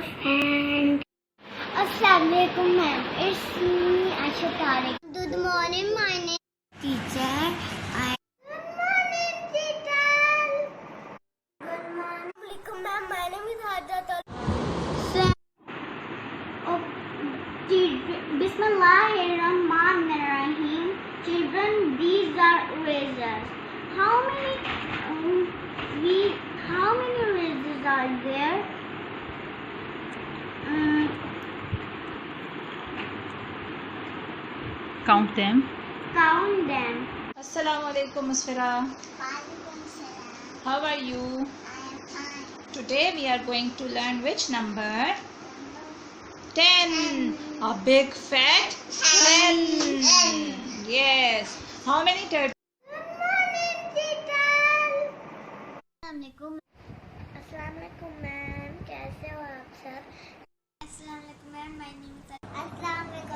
and Assalamualaikum ma'am. It's me Aisha Tariq. Good morning, my name is teacher. Good morning, teacher. Good morning, ma'am. My name is Hajat. Bismillahirrahmanirrahim. Children, these are erasers. How many erasers are there? Count them. Count them. Assalamu alaikum, Musfira. How are you? I am fine. Today we are going to learn which number? 10. A big fat 10. Yes. How many turtles? Good morning, teacher. Assalamualaikum ma'am. कैसे हो आप सब? Assalamualaikum ma'am. My name is Assalamualaikum